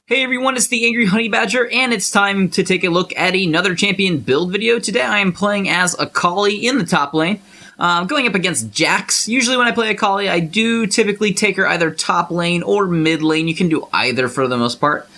Hey everyone, it's the Angry Honey Badger, and it's time to take a look at another champion build video. Today I am playing as Akali in the top lane, going up against Jax. Usually when I play Akali, I do typically take her either top lane or mid lane. You can do either for the most part.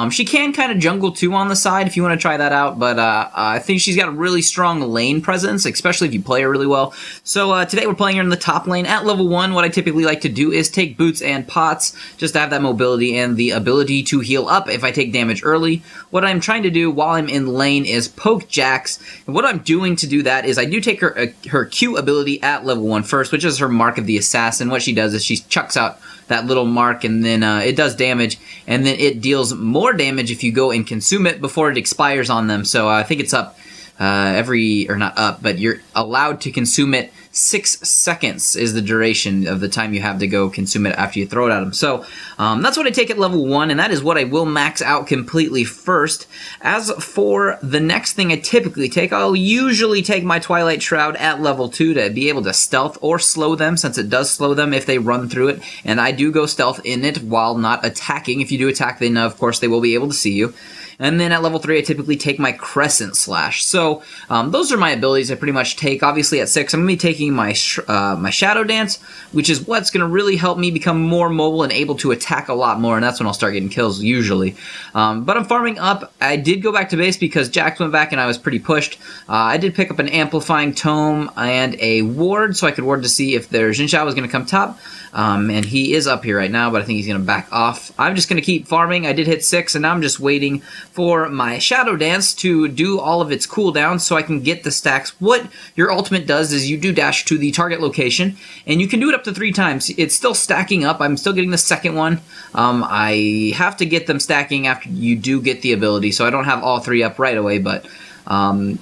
She can kind of jungle too on the side if you want to try that out, but I think she's got a really strong lane presence, especially if you play her really well. So today we're playing her in the top lane at level 1. What I typically like to do is take boots and pots, just to have that mobility and the ability to heal up if I take damage early. What I'm trying to do while I'm in lane is poke Jax, and what I'm doing to do that is I do take her Q ability at level 1 first, which is her Mark of the Assassin. What she does is she chucks out that little mark, and then it does damage, and then it deals more damage if you go and consume it before it expires on them. So I think it's up not up, but you're allowed to consume it 6 seconds is the duration of the time you have to go consume it after you throw it at them. So that's what I take at level 1, and that is what I will max out completely first. As for the next thing I typically take, I'll usually take my Twilight Shroud at level 2 to be able to stealth or slow them, since it does slow them if they run through it, and I do go stealth in it while not attacking. If you do attack, then of course they will be able to see you. And then at level 3, I typically take my Crescent Slash. So those are my abilities I pretty much take. Obviously at 6, I'm going to be taking my Shadow Dance, which is what's going to really help me become more mobile and able to attack a lot more, and that's when I'll start getting kills usually. But I'm farming up. I did go back to base because Jax went back and I was pretty pushed. I did pick up an Amplifying Tome and a Ward, so I could ward to see if their Xin Zhao was going to come top. And he is up here right now, but I think he's going to back off. I'm just going to keep farming. I did hit 6, and now I'm just waiting for my Shadow Dance to do all of its cooldowns so I can get the stacks. What your ultimate does is you do dash to the target location, and you can do it up to 3 times. It's still stacking up. I'm still getting the second one. I have to get them stacking after you do get the ability, so I don't have all 3 up right away, but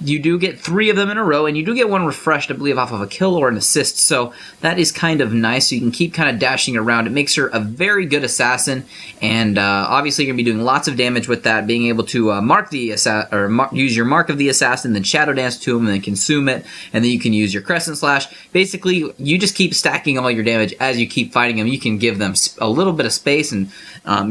you do get 3 of them in a row, and you do get 1 refreshed, I believe, off of a kill or an assist, so that is kind of nice. So you can keep kind of dashing around. It makes her a very good assassin, and obviously you're going to be doing lots of damage with that, being able to mark the use your Mark of the Assassin, then Shadow Dance to him, and then consume it, and then you can use your Crescent Slash. Basically, you just keep stacking all your damage as you keep fighting them. You can give them a little bit of space, and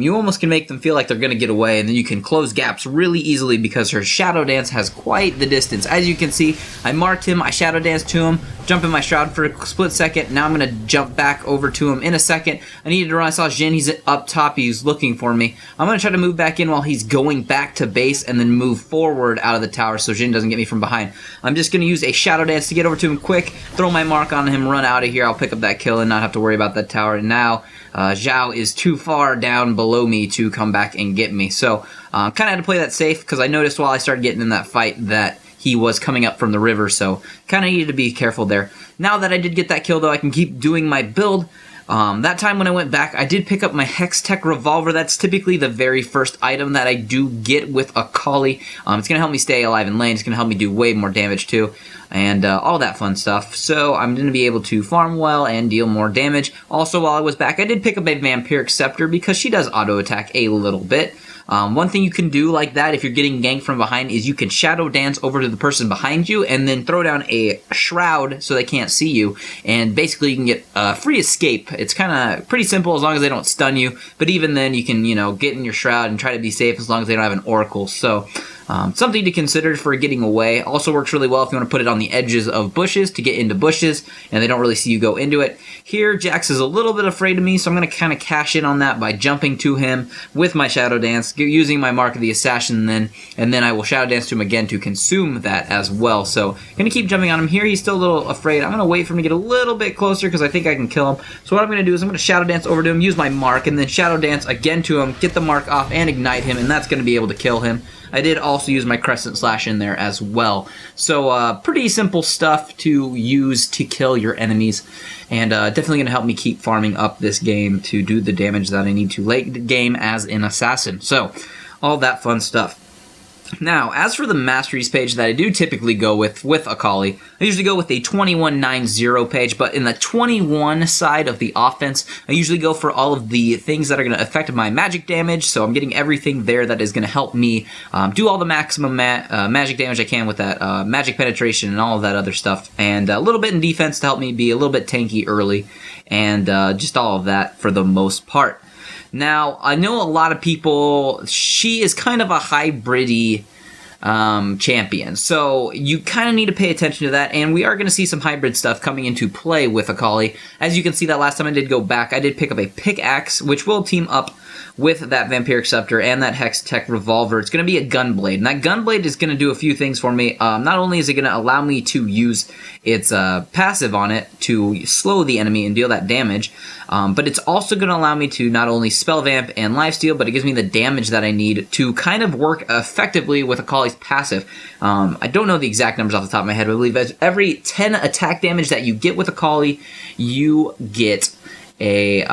you almost can make them feel like they're going to get away, and then you can close gaps really easily because her Shadow Dance has quite the distance. As you can see, I marked him, I Shadow Danced to him, jump in my Shroud for a split second. Now I'm going to jump back over to him in a second. I needed to run. I saw Jhin, he's up top, he's looking for me. I'm going to try to move back in while he's going back to base and then move forward out of the tower so Jhin doesn't get me from behind. I'm just going to use a Shadow Dance to get over to him quick, throw my mark on him, run out of here. I'll pick up that kill and not have to worry about that tower. And now Zhao is too far down below me to come back and get me. So kind of had to play that safe because I noticed while I started getting in that fight that he was coming up from the river, so kind of needed to be careful there. Now that I did get that kill, though, I can keep doing my build. That time when I went back, I did pick up my Hextech Revolver. That's typically the very first item that I do get with Akali. It's going to help me stay alive in lane. It's going to help me do way more damage, too, and all that fun stuff. So I'm going to be able to farm well and deal more damage. Also, while I was back, I did pick up a Vampiric Scepter because she does auto-attack a little bit. One thing you can do like that if you're getting ganked from behind is you can Shadow Dance over to the person behind you and then throw down a Shroud so they can't see you, and basically you can get free escape. It's kind of pretty simple as long as they don't stun you, but even then you can, get in your Shroud and try to be safe as long as they don't have an Oracle. So something to consider for getting away. Also works really well if you want to put it on the edges of bushes to get into bushes and they don't really see you go into it. Here, Jax is a little bit afraid of me, so I'm going to kind of cash in on that by jumping to him with my Shadow Dance, using my Mark of the Assassin, and then I will Shadow Dance to him again to consume that as well. So I'm going to keep jumping on him here. He's still a little afraid. I'm going to wait for him to get a little bit closer because I think I can kill him. So what I'm going to do is I'm going to Shadow Dance over to him, use my Mark, and then Shadow Dance again to him, get the Mark off, and ignite him, and that's going to be able to kill him. I did also use my Crescent Slash in there as well. So pretty simple stuff to use to kill your enemies, and definitely going to help me keep farming up this game to do the damage that I need to late game as an assassin. So all that fun stuff. Now, as for the Masteries page that I do typically go with Akali, I usually go with a 2190 page, but in the 21 side of the offense, I usually go for all of the things that are going to affect my magic damage, so I'm getting everything there that is going to help me do all the maximum magic damage I can with that magic penetration and all of that other stuff, and a little bit in defense to help me be a little bit tanky early, and just all of that for the most part. Now, I know a lot of people, she is kind of a hybrid-y champion, so you kind of need to pay attention to that, and we are going to see some hybrid stuff coming into play with Akali. As you can see, that last time I did go back, I did pick up a pickaxe, which will team up with that Vampiric Scepter and that Hextech Revolver. It's going to be a Gun Blade, and that Gun Blade is going to do a few things for me. Not only is it going to allow me to use its passive on it to slow the enemy and deal that damage, but it's also going to allow me to not only Spell Vamp and Lifesteal, but it gives me the damage that I need to kind of work effectively with Akali's passive. I don't know the exact numbers off the top of my head, but I believe every 10 attack damage that you get with Akali, you get a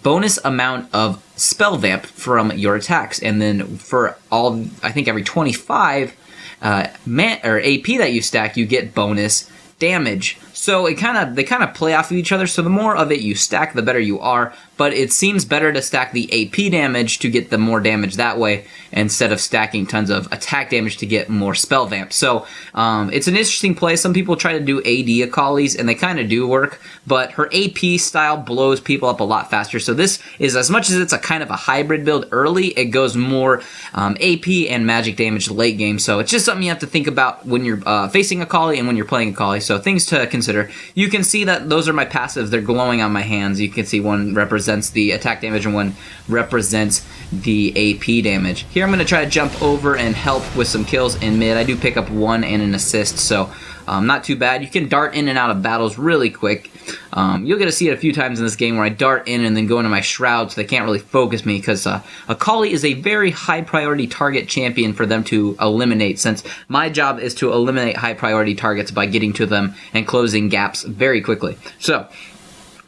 bonus amount of Spell Vamp from your attacks, and then for all, I think every 25 AP that you stack, you get bonus damage. So they kind of play off of each other, so the more of it you stack, the better you are, but it seems better to stack the AP damage to get the more damage that way, instead of stacking tons of attack damage to get more spell vamp. So it's an interesting play. Some people try to do AD Akali's, and they kind of do work, but her AP style blows people up a lot faster. So this is, as much as it's a kind of a hybrid build early, it goes more AP and magic damage late game. So it's just something you have to think about when you're facing Akali and when you're playing Akali. So things to consider. You can see that those are my passives. They're glowing on my hands. You can see one represents the attack damage and one represents the AP damage. Here I'm going to try to jump over and help with some kills in mid. I do pick up one and an assist, so not too bad. You can dart in and out of battles really quick. You'll get to see it a few times in this game where I dart in and then go into my shroud, so they can't really focus me, because Akali is a very high priority target champion for them to eliminate, since my job is to eliminate high priority targets by getting to them and closing gaps very quickly. So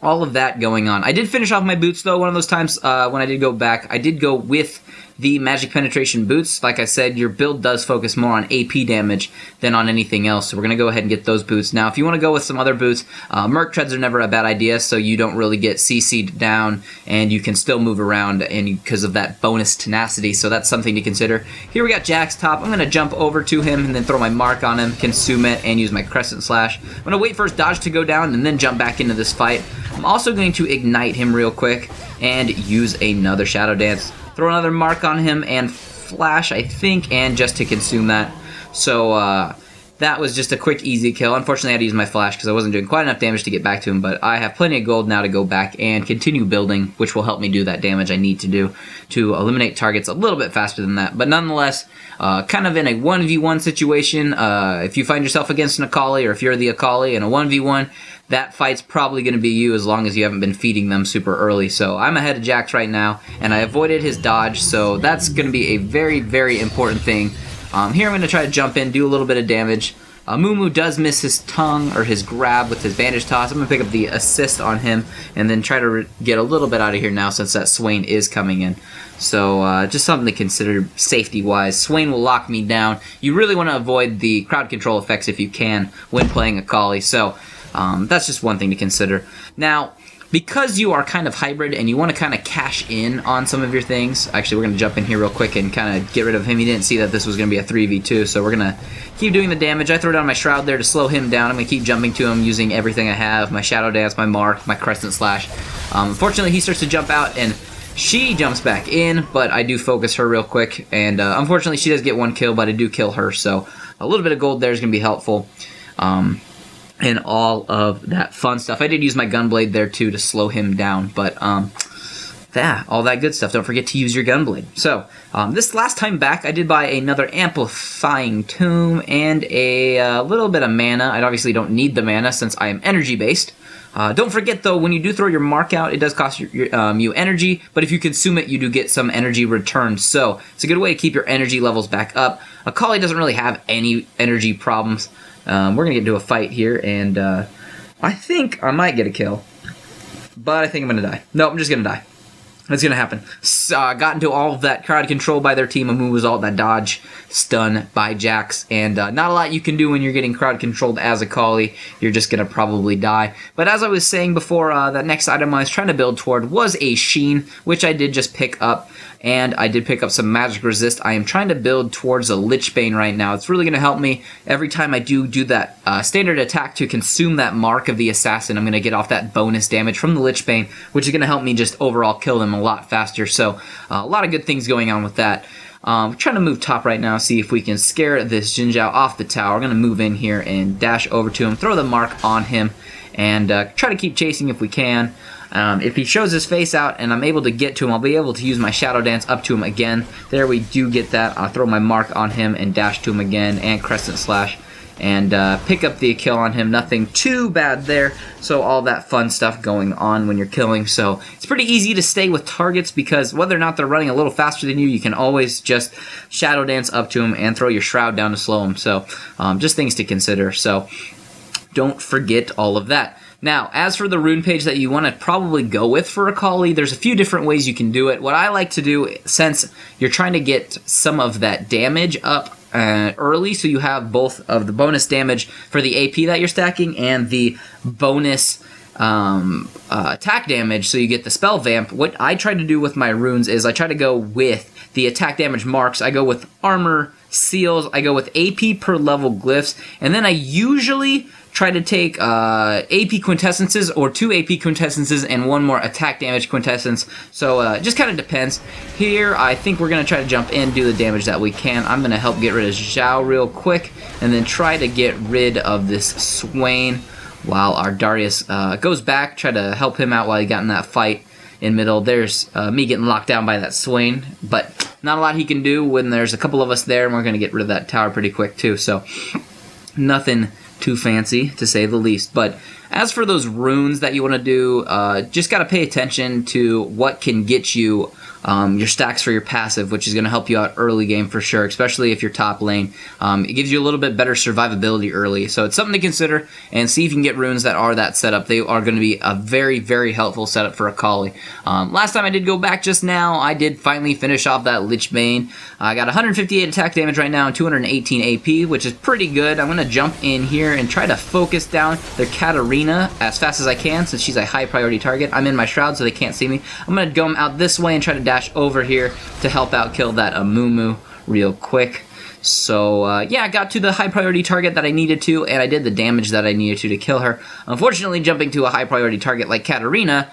all of that going on. I did finish off my boots, though. One of those times when I did go back, I did go with the magic penetration boots. Like I said, your build does focus more on AP damage than on anything else, so we're going to go ahead and get those boots. Now, if you want to go with some other boots, Merc Treads are never a bad idea, so you don't really get CC'd down, and you can still move around and because of that bonus tenacity, so that's something to consider. Here we got Jack's top. I'm going to jump over to him and then throw my mark on him, consume it, and use my Crescent Slash. I'm going to wait for his dodge to go down and then jump back into this fight. I'm also going to ignite him real quick and use another Shadow Dance. Throw another mark on him and flash, I think, and just to consume that. So that was just a quick, easy kill. Unfortunately, I had to use my flash because I wasn't doing quite enough damage to get back to him, but I have plenty of gold now to go back and continue building, which will help me do that damage I need to do to eliminate targets a little bit faster than that. But nonetheless, kind of in a 1v1 situation, if you find yourself against an Akali, or if you're the Akali in a 1v1, that fight's probably going to be you as long as you haven't been feeding them super early. So I'm ahead of Jax right now, and I avoided his dodge, so that's going to be a very, very important thing. Here I'm going to try to jump in, do a little bit of damage. Mumu does miss his tongue, or his grab with his bandage toss. I'm going to pick up the assist on him, and then try to get a little bit out of here now since that Swain is coming in. So just something to consider safety-wise. Swain will lock me down. You really want to avoid the crowd control effects if you can when playing Akali. So that's just one thing to consider. Now, because you are kind of hybrid and you want to kind of cash in on some of your things, actually we're going to jump in here real quick and kind of get rid of him. He didn't see that this was going to be a 3v2, so we're going to keep doing the damage. I throw down my Shroud there to slow him down. I'm going to keep jumping to him using everything I have, my Shadow Dance, my Mark, my Crescent Slash. Unfortunately, he starts to jump out and she jumps back in, but I do focus her real quick, and unfortunately she does get one kill, but I do kill her, so a little bit of gold there is going to be helpful. And all of that fun stuff. I did use my Gun Blade there too to slow him down, but all that good stuff. Don't forget to use your Gun Blade. So this last time back, I did buy another Amplifying Tomb and a little bit of mana. I obviously don't need the mana since I am energy based. Don't forget though, when you do throw your mark out, it does cost you energy, but if you consume it, you do get some energy returned. So it's a good way to keep your energy levels back up. Akali doesn't really have any energy problems. We're going to get into a fight here, and I think I might get a kill, but I think I'm going to die. No, I'm just going to die. That's going to happen. Got into all of that crowd control by their team. Amu was all that dodge, stun by Jax, and not a lot you can do when you're getting crowd controlled as Akali. You're just going to probably die. But as I was saying before, that next item I was trying to build toward was a Sheen, which I did just pick up. and I did pick up some magic resist. I am trying to build towards a Lich Bane right now. It's really going to help me every time I do that standard attack to consume that mark of the assassin. I'm going to get off that bonus damage from the Lich Bane, which is going to help me just overall kill them a lot faster. So a lot of good things going on with that. We're trying to move top right now, see if we can scare this Xin Zhao off the tower. We're going to move in here and dash over to him, throw the mark on him, and try to keep chasing if we can. If he shows his face out and I'm able to get to him, I'll be able to use my Shadow Dance up to him again. There we do get that. I'll throw my mark on him and dash to him again, and Crescent Slash, and pick up the kill on him. Nothing too bad there. So all that fun stuff going on when you're killing. So it's pretty easy to stay with targets, because whether or not they're running a little faster than you, you can always just Shadow Dance up to them and throw your Shroud down to slow them. So just things to consider. So don't forget all of that. Now, as for the rune page that you want to probably go with for Akali, there's a few different ways you can do it. What I like to do, since you're trying to get some of that damage up early, so you have both of the bonus damage for the AP that you're stacking and the bonus attack damage, so you get the spell vamp. What I try to do with my runes is I try to go with the attack damage marks. I go with armor, seals, I go with AP per level glyphs, and then I usually try to take AP quintessences, or 2 AP quintessences and 1 more attack damage quintessence. So it just kind of depends. Here, I think we're going to try to jump in, do the damage that we can. I'm going to help get rid of Zhao real quick, and then try to get rid of this Swain while our Darius goes back. Try to help him out while he got in that fight in middle. There's me getting locked down by that Swain, but not a lot he can do when there's a couple of us there, and we're going to get rid of that tower pretty quick too. So nothing too fancy, to say the least. But as for those runes that you want to do, just got to pay attention to what can get you your stacks for your passive, which is going to help you out early game for sure, especially if you're top lane. It gives you a little bit better survivability early, so it's something to consider, and see if you can get runes that are that setup. They are going to be a very, very helpful setup for Akali. Last time I did go back just now, I did finally finish off that Lich Bane. I got 158 attack damage right now and 218 AP, which is pretty good. I'm going to jump in here and try to focus down their Katarina as fast as I can, since she's a high priority target. I'm in my Shroud, so they can't see me. I'm going to go out this way and try to dash over here to help out kill that Amumu real quick. So yeah, I got to the high priority target that I needed to, and I did the damage that I needed to kill her. Unfortunately, jumping to a high priority target like Katarina,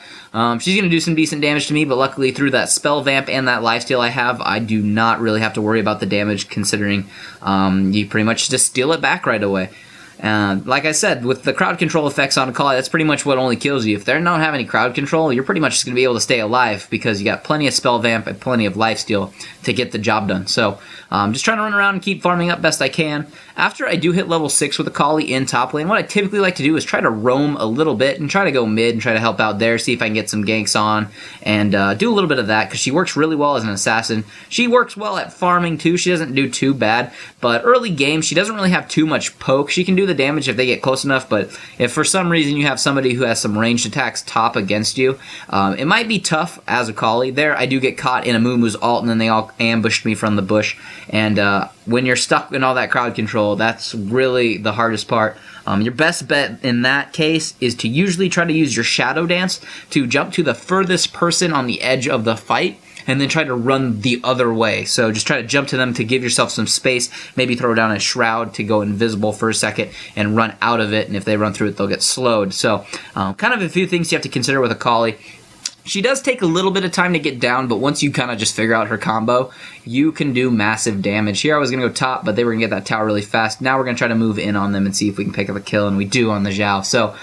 she's going to do some decent damage to me, but luckily through that spell vamp and that lifesteal I have, I do not really have to worry about the damage, considering you pretty much just steal it back right away. Like I said, with the crowd control effects on Akali, that's pretty much what only kills you. If they don't have any crowd control, you're pretty much just going to be able to stay alive, because you got plenty of spell vamp and plenty of lifesteal to get the job done. So just trying to run around and keep farming up best I can. After I do hit level 6 with Akali in top lane, what I typically like to do is try to roam a little bit and try to go mid and try to help out there, see if I can get some ganks on, and do a little bit of that, because she works really well as an assassin. She works well at farming too. She doesn't do too bad, but early game she doesn't really have too much poke. She can do the damage if they get close enough, but if for some reason you have somebody who has some ranged attacks top against you, it might be tough as Akali. There I do get caught in Amumu's ult, and then they all ambushed me from the bush, and when you're stuck in all that crowd control, that's really the hardest part. Your best bet in that case is to usually try to use your Shadow Dance to jump to the furthest person on the edge of the fight, and then try to run the other way. So just try to jump to them to give yourself some space, maybe throw down a Shroud to go invisible for a second and run out of it, and if they run through it, they'll get slowed. So kind of a few things you have to consider with Akali. She does take a little bit of time to get down, but once you kind of just figure out her combo, you can do massive damage. Here I was going to go top, but they were going to get that tower really fast. Now we're going to try to move in on them and see if we can pick up a kill, and we do on the Zhao. So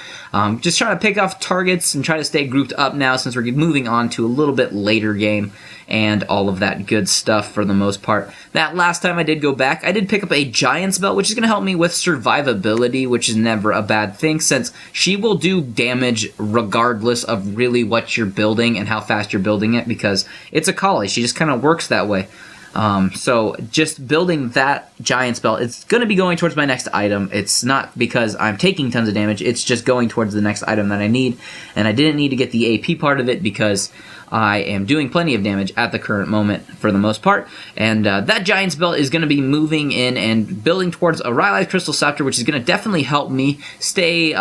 just trying to pick off targets and try to stay grouped up now, since we're moving on to a little bit later game and all of that good stuff for the most part. That last time I did go back, I did pick up a Giant's Belt, which is going to help me with survivability, which is never a bad thing, since she will do damage regardless of really what you're building and how fast you're building it, because it's Akali. She just kind of works that way. So just building that Giant's Belt, it's going to be going towards my next item. It's not because I'm taking tons of damage, it's just going towards the next item that I need, and I didn't need to get the AP part of it because I am doing plenty of damage at the current moment for the most part, and that Giant's Belt is going to be moving in and building towards a Rylai's Crystal Scepter, which is going to definitely help me stay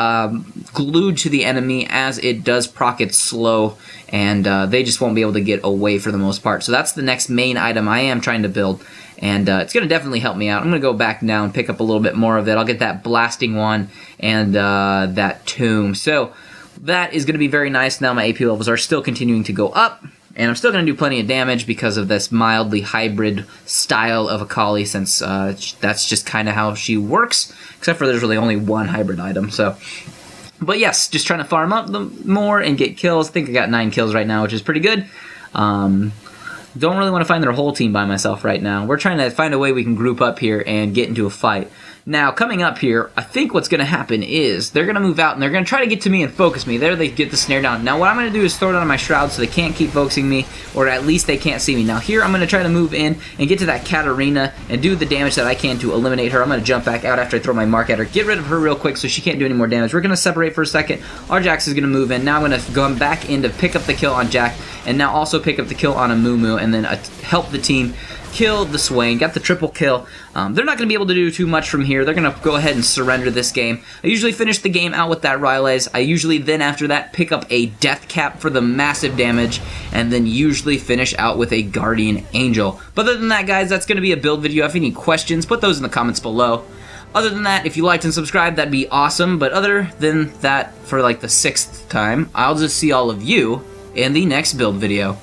glued to the enemy as it does proc it slow, and they just won't be able to get away for the most part. So that's the next main item I am trying to build, and it's going to definitely help me out. I'm going to go back down, pick up a little bit more of it. I'll get that Blasting one and that Tomb. So that is going to be very nice. Now my AP levels are still continuing to go up, and I'm still going to do plenty of damage because of this mildly hybrid style of Akali, since that's just kind of how she works, except for there's really only one hybrid item. So, but yes, just trying to farm up more and get kills. I think I got 9 kills right now, which is pretty good. Don't really want to find their whole team by myself right now. We're trying to find a way we can group up here and get into a fight. Now, coming up here, I think what's going to happen is they're going to move out and they're going to try to get to me and focus me. There they get the snare down. Now, what I'm going to do is throw it on my shroud so they can't keep focusing me, or at least they can't see me. Now, here I'm going to try to move in and get to that Katarina and do the damage that I can to eliminate her. I'm going to jump back out after I throw my mark at her, get rid of her real quick so she can't do any more damage. We're going to separate for a second. Our Jax is going to move in. Now I'm going to go back in to pick up the kill on Jack, and now also pick up the kill on a Moo, and then help the team kill the Swain. Got the triple kill. They're not going to be able to do too much from here. They're going to go ahead and surrender this game. I usually finish the game out with that Rylai's. I usually then after that pick up a Deathcap for the massive damage, and then usually finish out with a Guardian Angel. But other than that, guys, that's going to be a build video. If you have any questions, put those in the comments below. Other than that, if you liked and subscribed, that'd be awesome. But other than that, for like the 6th time, I'll just see all of you in the next build video.